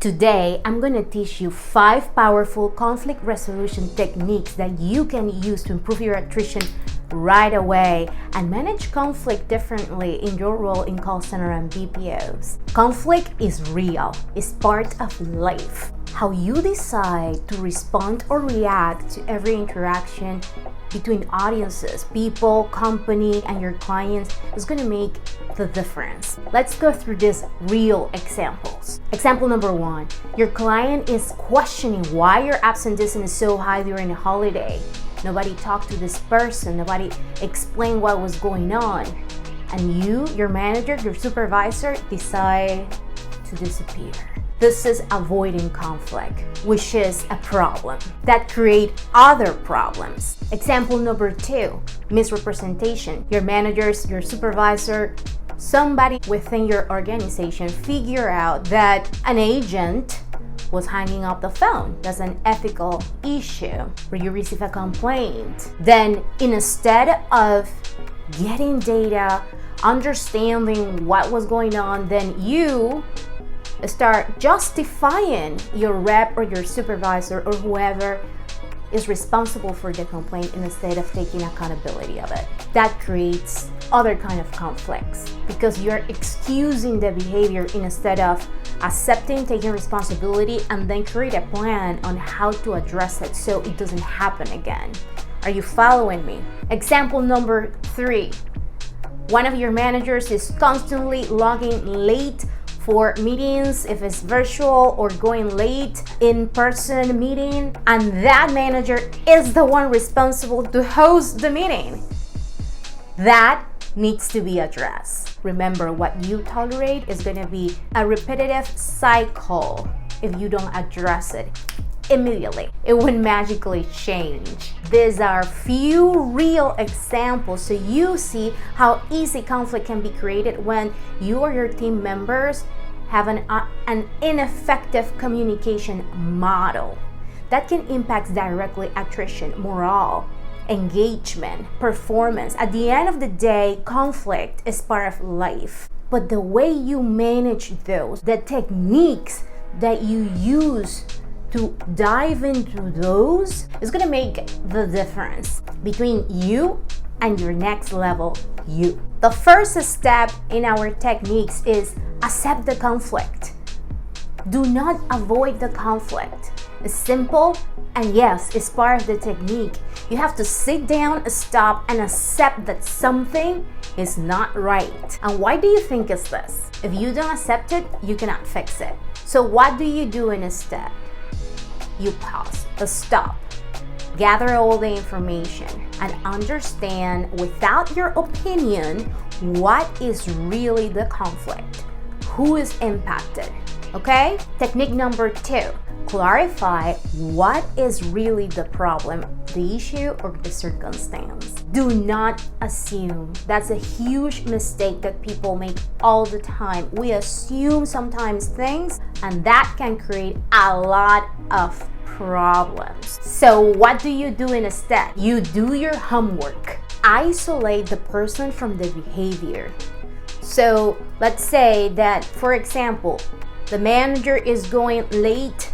Today, I'm going to teach you 5 powerful conflict resolution techniques that you can use to improve your attrition right away and manage conflict differently in your role in call center and BPOs. Conflict is real, it's part of life. How you decide to respond or react to every interaction between audiences, people, company, and your clients is going to make the difference. Let's go through these real examples. Example number 1, your client is questioning why your absenteeism is so high during a holiday. Nobody talked to this person, nobody explained what was going on. And you, your manager, your supervisor, decide to disappear. This is avoiding conflict, which is a problem that creates other problems. Example number 2, misrepresentation. Your managers, your supervisor, somebody within your organization figure out that an agent was hanging up the phone. That's an ethical issue. Where you receive a complaint. Then instead of getting data, understanding what was going on, then you start justifying your rep or your supervisor or whoever is responsible for the complaint instead of taking accountability of it. That creates other kind of conflicts because you're excusing the behavior instead of accepting, taking responsibility, and then create a plan on how to address it so it doesn't happen again. Are you following me? Example number 3. One of your managers is constantly logging late for meetings, if it's virtual, or going late in-person meeting, and that manager is the one responsible to host the meeting. That needs to be addressed. Remember, what you tolerate is going to be a repetitive cycle if you don't address it immediately. It would magically change. These are few real examples so you see how easy conflict can be created when you or your team members have an ineffective communication model that can impact directly attrition, morale, engagement, performance. At the end of the day, conflict is part of life. But the way you manage those, the techniques that you use to dive into those is going to make the difference between you and your next level you. The first step in our techniques is accept the conflict. Do not avoid the conflict. It's simple, and yes, it's part of the technique. You have to sit down, stop, and accept that something is not right. And why do you think it's this? If you don't accept it, you cannot fix it. So what do you do instead? You pause, stop, gather all the information, and understand without your opinion what is really the conflict, who is impacted. Okay? Technique number 2, clarify what is really the problem, the issue, or the circumstance. Do not assume. That's a huge mistake that people make all the time. We assume sometimes things, and that can create a lot of problems. So what do you do instead? You do your homework. Isolate the person from the behavior. So let's say that, for example, the manager is going late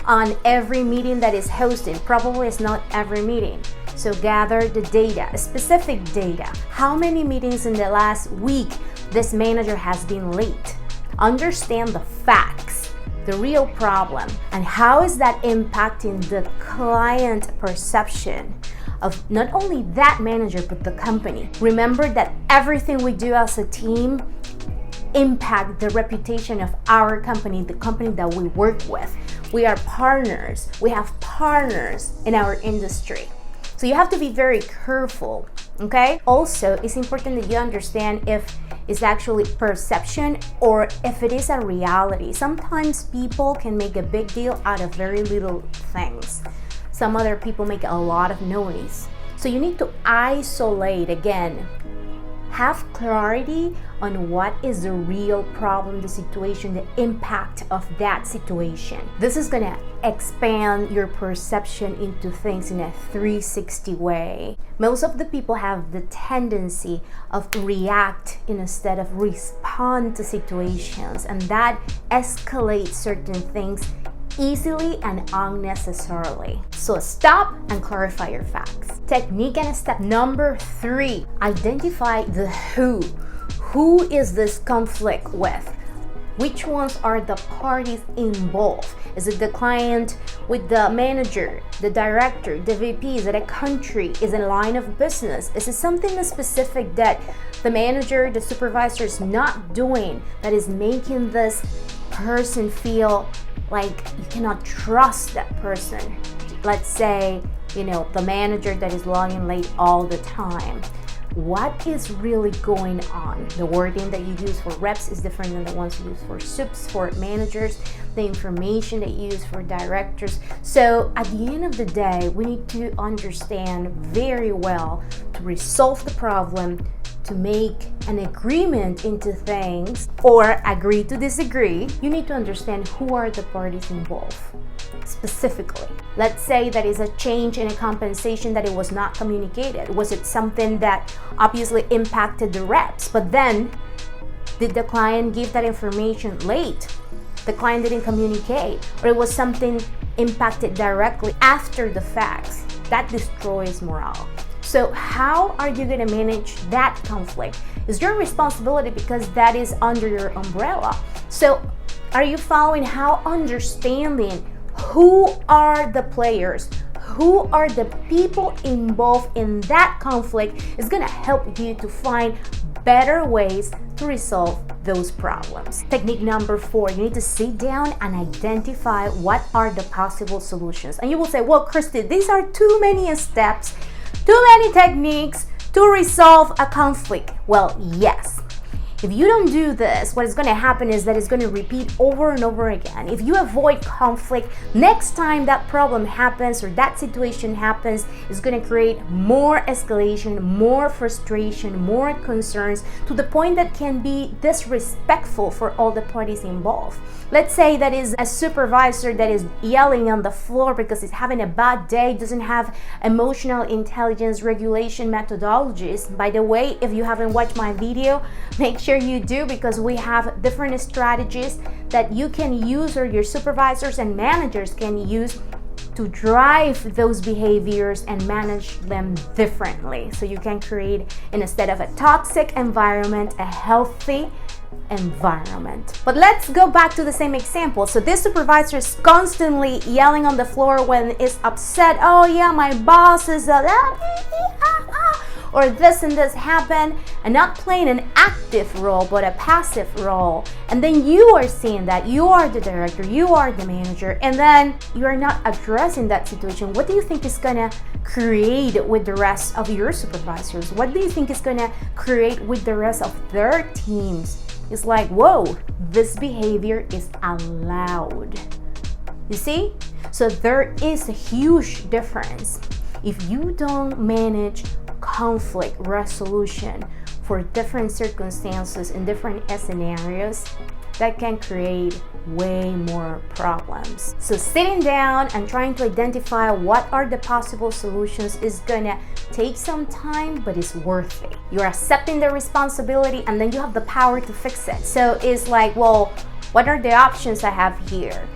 on every meeting that is hosted. Probably it's not every meeting. So gather the data, specific data. How many meetings in the last week this manager has been late? Understand the facts, the real problem, and how is that impacting the client perception of not only that manager but the company. Remember that everything we do as a team impact the reputation of our company, the company that we work with. We are partners. We have partners in our industry. So you have to be very careful, okay? Also, it's important that you understand if it's actually perception or if it is a reality. Sometimes people can make a big deal out of very little things. Some other people make a lot of noise. So you need to isolate again. Have clarity on what is the real problem, the situation, the impact of that situation. This is gonna expand your perception into things in a 360 way. Most of the people have the tendency of react instead of respond. respond to situations, and that escalates certain things easily and unnecessarily. So stop and clarify your facts. Technique and step number 3, identify the who. Who is this conflict with? Which ones are the parties involved? Is it the client with the manager, the director, the VP? Is it a country? Is it a line of business? Is it something specific that the manager, the supervisor is not doing that is making this person feel like you cannot trust that person? Let's say, the manager that is logging late all the time. What is really going on? The wording that you use for reps is different than the ones you use for subs, for managers, the information that you use for directors. So at the end of the day, we need to understand very well to resolve the problem, to make an agreement into things, or agree to disagree. You need to understand who are the parties involved. Specifically, let's say that is a change in a compensation that it was not communicated. Was it something that obviously impacted the reps, but then did the client give that information late? The client didn't communicate, or it was something impacted directly after the facts. That destroys morale. So how are you going to manage that conflict? It's your responsibility because that is under your umbrella. So are you following how understanding who are the players, who are the people involved in that conflict is going to help you to find better ways to resolve those problems. Technique number 4, you need to sit down and identify what are the possible solutions. And you will say, well, Christie, these are too many steps, too many techniques to resolve a conflict. Well, yes. If you don't do this, what is going to happen is that it's going to repeat over and over again. If you avoid conflict, next time that problem happens or that situation happens, it's going to create more escalation, more frustration, more concerns, to the point that can be disrespectful for all the parties involved. Let's say that is a supervisor that is yelling on the floor because he's having a bad day, doesn't have emotional intelligence regulation methodologies. By the way, if you haven't watched my video, make sure you do, because we have different strategies that you can use, or your supervisors and managers can use, to drive those behaviors and manage them differently. So you can create, instead of a toxic environment, a healthy environment. But let's go back to the same example. So this supervisor is constantly yelling on the floor when it's upset. Oh yeah, my boss is or this and this happened, and not playing an active role but a passive role. And then you are seeing that you are the director, you are the manager, and then you are not addressing that situation. What do you think is gonna create with the rest of your supervisors? What do you think is gonna create with the rest of their teams? It's like, whoa, this behavior is allowed. You see? So there is a huge difference. If you don't manage conflict resolution for different circumstances in different scenarios, that can create way more problems. So sitting down and trying to identify what are the possible solutions is gonna take some time, but it's worth it. You're accepting the responsibility, and then you have the power to fix it. So it's like, well, what are the options I have here?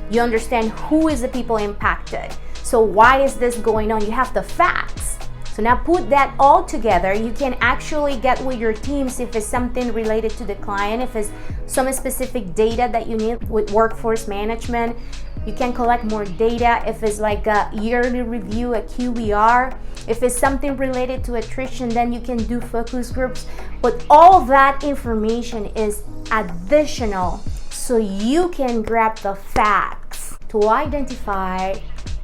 You understand who is the people impacted. So why is this going on? You have the facts. So now put that all together. You can actually get with your teams if it's something related to the client, if it's some specific data that you need with workforce management. You can collect more data if it's like a yearly review, a QBR. If it's something related to attrition, then you can do focus groups. But all that information is additional, so you can grab the facts to identify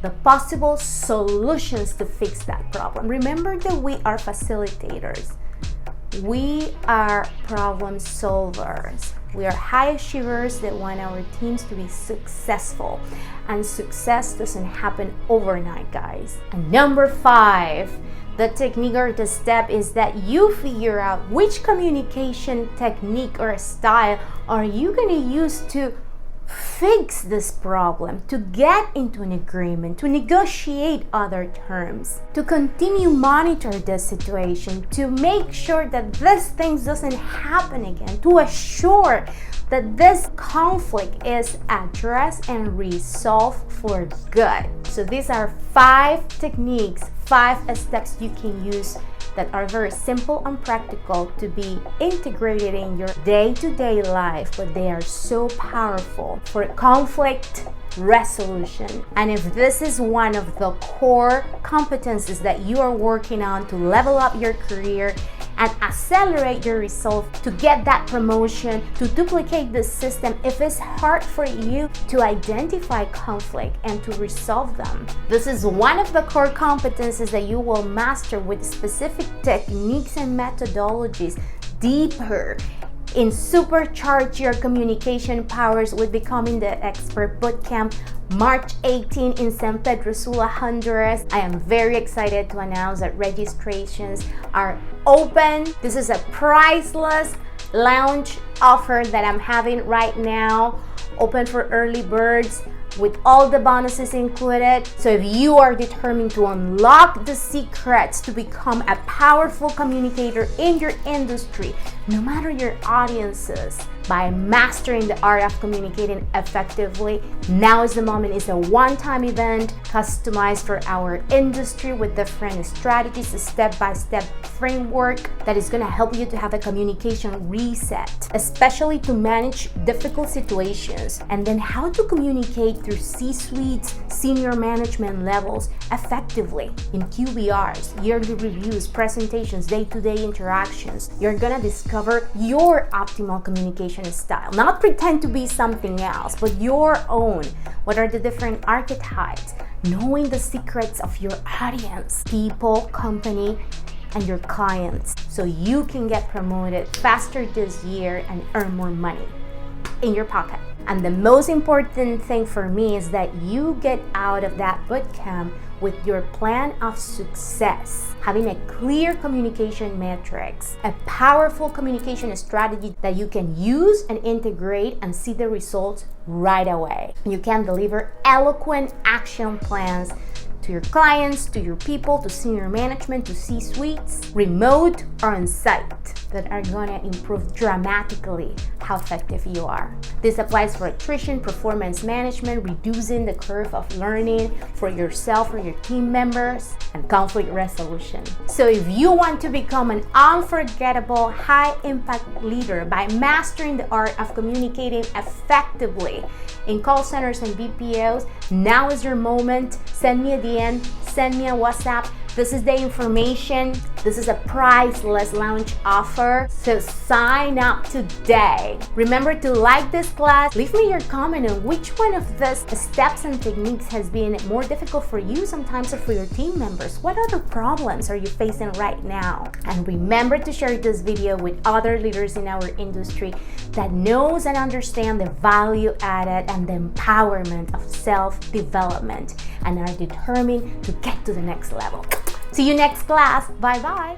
the possible solutions to fix that problem. Remember that we are facilitators. We are problem solvers. We are high achievers that want our teams to be successful. And success doesn't happen overnight, guys. And number 5, the technique or the step is that you figure out which communication technique or style are you going to use to fix this problem, to get into an agreement, to negotiate other terms, to continue monitor the situation, to make sure that this thing doesn't happen again, to assure that this conflict is addressed and resolved for good. So these are 5 techniques, 5 steps you can use that are very simple and practical to be integrated in your day-to-day life, but they are so powerful for conflict resolution. And if this is one of the core competencies that you are working on to level up your career and accelerate your results, to get that promotion, to duplicate the system, if it's hard for you to identify conflict and to resolve them, this is one of the core competencies that you will master with specific techniques and methodologies deeper in supercharge your communication powers with Becoming the Expert Bootcamp, March 18 in San Pedro Sula, Honduras. I am very excited to announce that registrations are open. This is a priceless launch offer that I'm having right now, open for early birds, with all the bonuses included. So if you are determined to unlock the secrets to become a powerful communicator in your industry, no matter your audiences, by mastering the art of communicating effectively, now is the moment. It's a one-time event customized for our industry with different strategies, a step-by-step framework that is going to help you to have a communication reset, especially to manage difficult situations, and then how to communicate through C-suites, senior management levels effectively in QBRs, yearly reviews, presentations, day-to-day interactions. You're going to discover your optimal communication style, not pretend to be something else, but your own. What are the different archetypes? Knowing the secrets of your audience, people, company, and your clients, so you can get promoted faster this year and earn more money in your pocket. And the most important thing for me is that you get out of that bootcamp with your plan of success, having a clear communication matrix, a powerful communication strategy that you can use and integrate and see the results right away. You can deliver eloquent action plans to your clients, to your people, to senior management, to C-suites, remote or on-site, that are gonna improve dramatically how effective you are. This applies for attrition, performance management, reducing the curve of learning for yourself or your team members, and conflict resolution. So if you want to become an unforgettable, high-impact leader by mastering the art of communicating effectively in call centers and BPOs, now is your moment. Send me a DM, send me a WhatsApp. This is the information. This is a priceless launch offer. So sign up today. Remember to like this class. Leave me your comment on which one of these steps and techniques has been more difficult for you sometimes or for your team members. What other problems are you facing right now? And remember to share this video with other leaders in our industry that knows and understand the value added and the empowerment of self-development and are determined to get to the next level. See you next class. Bye-bye.